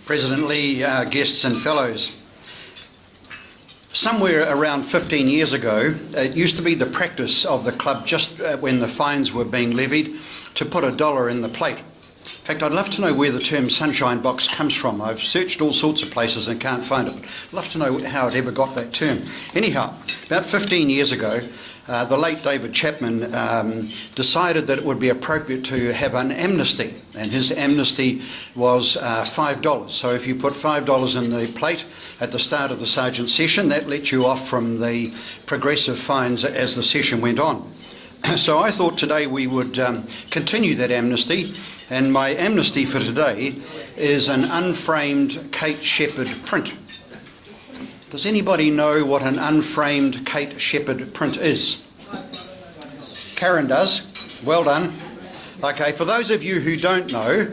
President Lee, guests and fellows. Somewhere around 15 years ago, it used to be the practice of the club, just when the fines were being levied, to put $1 in the plate. In fact, I'd love to know where the term sunshine box comes from. I've searched all sorts of places and can't find it. I'd love to know how it ever got that term. Anyhow, about 15 years ago, the late David Chapman decided that it would be appropriate to have an amnesty, and his amnesty was $5. So if you put $5 in the plate at the start of the sergeant's session, that let you off from the progressive fines as the session went on. So I thought today we would continue that amnesty, and my amnesty for today is an unframed Kate Shepherd print. Does anybody know what an unframed Kate Shepherd print is? Karen does. Well done. Okay, for those of you who don't know,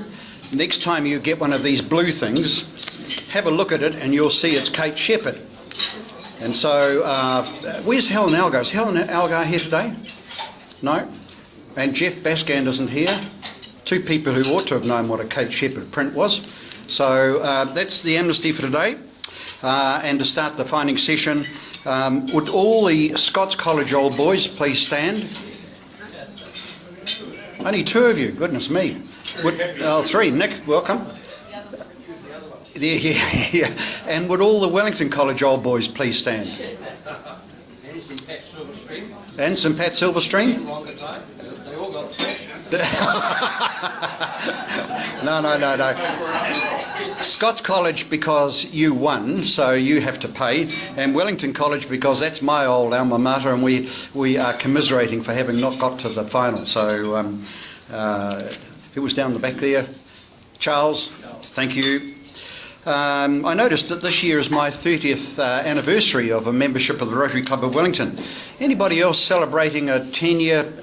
next time you get one of these blue things, have a look at it and you'll see it's Kate Shepherd. And so, where's Helen Algar? Is Helen Algar here today? No? And Jeff Bascand isn't here. Two people who ought to have known what a Kate Shepherd print was. So that's the amnesty for today. And to start the finding session, would all the Scots College old boys please stand? Only two of you, goodness me. Three. Nick, welcome. Yeah. And would all the Wellington College old boys please stand? And St Pat Silverstream? They all got No. Scots College because you won, so you have to pay, and Wellington College because that's my old alma mater, and we are commiserating for having not got to the final. So who was down the back there? Charles, thank you. I noticed that this year is my 30th anniversary of a membership of the Rotary Club of Wellington. Anybody else celebrating a 10-year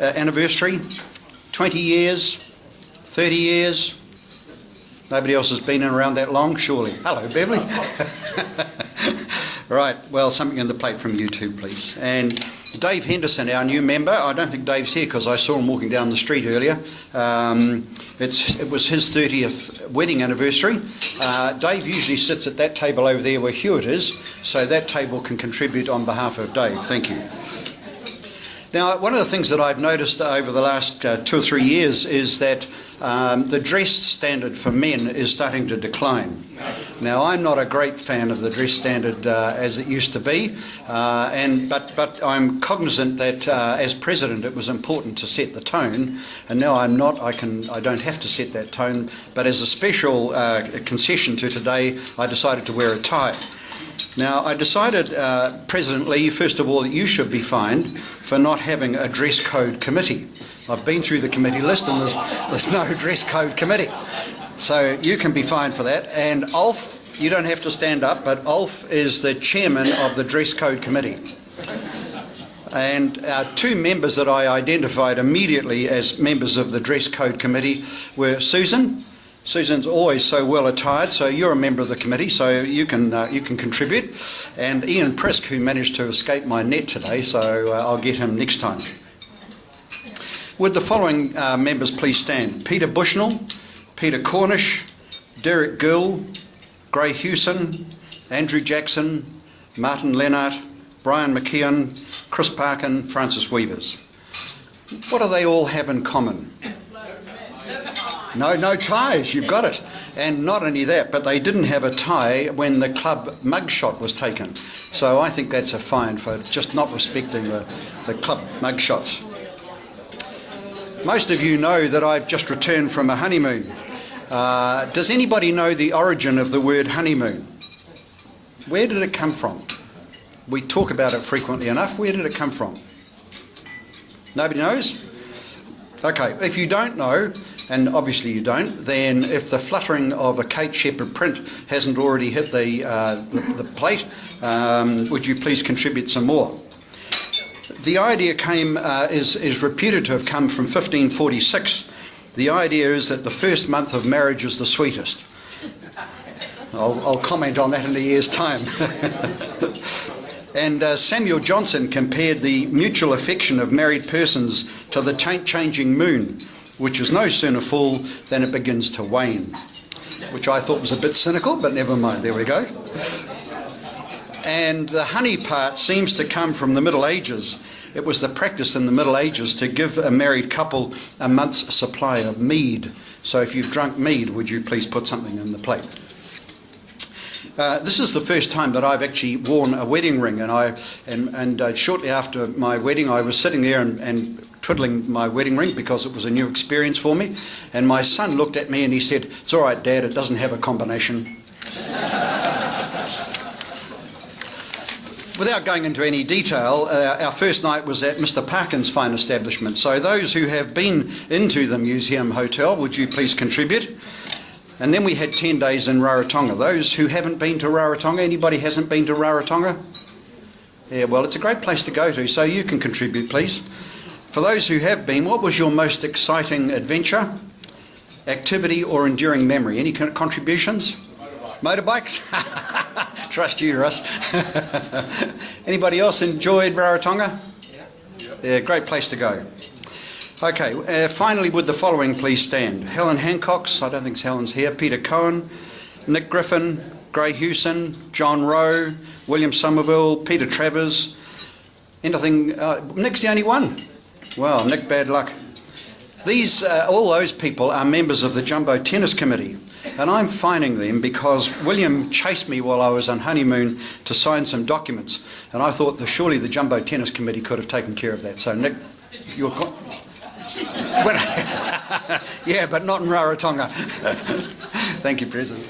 anniversary? 20 years? 30 years? Nobody else has been around that long, surely. Hello, Beverly. Right, well, something in the plate from you too, please. And Dave Henderson, our new member. I don't think Dave's here because I saw him walking down the street earlier. It was his 30th wedding anniversary. Dave usually sits at that table over there where Hewitt is, so that table can contribute on behalf of Dave. Thank you. Now, one of the things that I've noticed over the last 2 or 3 years is that the dress standard for men is starting to decline. Now, I'm not a great fan of the dress standard as it used to be, but I'm cognizant that as president it was important to set the tone, and now I'm not. I don't have to set that tone, but as a special concession to today, I decided to wear a tie. Now, I decided, President Lee, first of all, that you should be fined for not having a dress code committee. I've been through the committee list and there's no dress code committee. So you can be fined for that. And Ulf, you don't have to stand up, but Ulf is the chairman of the dress code committee. And our two members that I identified immediately as members of the dress code committee were Susan. Susan's always so well attired, so you're a member of the committee, so you can contribute. And Ian Prisk, who managed to escape my net today, so I'll get him next time. Would the following members please stand? Peter Bushnell, Peter Cornish, Derek Gill, Gray Hewson, Andrew Jackson, Martin Lennart, Brian McKeon, Chris Parkin, Francis Weavers. What do they all have in common? No ties, you've got it. And not only that, but they didn't have a tie when the club mugshot was taken. So I think that's a fine for just not respecting the club mugshots. Most of you know that I've just returned from a honeymoon. Does anybody know the origin of the word honeymoon? Where did it come from? We talk about it frequently enough. Where did it come from? Nobody knows? Okay, if you don't know, and obviously you don't, then if the fluttering of a Kate Shepherd print hasn't already hit the plate, would you please contribute some more? The idea is reputed to have come from 1546. The idea is that the first month of marriage is the sweetest. I'll comment on that in a year's time. And Samuel Johnson compared the mutual affection of married persons to the changing moon, which is no sooner full than it begins to wane. which I thought was a bit cynical, but never mind, there we go. And the honey part seems to come from the Middle Ages. It was the practice in the Middle Ages to give a married couple a month's supply of mead. So if you've drunk mead, would you please put something in the plate? This is the first time that I've actually worn a wedding ring, and shortly after my wedding I was sitting there and twiddling my wedding ring because it was a new experience for me, and my son looked at me and he said, "It's all right, Dad, it doesn't have a combination." Without going into any detail, our first night was at Mr. Parkin's fine establishment. So those who have been into the museum hotel, would you please contribute? And then we had 10 days in Rarotonga. Those who haven't been to Rarotonga, anybody hasn't been to Rarotonga? Yeah, well, it's a great place to go to, so you can contribute, please. For those who have been, what was your most exciting adventure, activity or enduring memory? Any contributions? Motorbikes? Trust you, Russ. Anybody else enjoyed Rarotonga? Yeah, great place to go. Okay, finally, would the following please stand? Helen Hancock's, I don't think Helen's here, Peter Cohen, Nick Griffin, Gray Hewson, John Rowe, William Somerville, Peter Travers. Anything? Nick's the only one. Well, Nick, bad luck. These, all those people are members of the Jumbo Tennis Committee, and I'm fining them because William chased me while I was on honeymoon to sign some documents, and I thought that surely the Jumbo Tennis Committee could have taken care of that. So, Nick, you're... yeah, but not in Rarotonga. Thank you, President.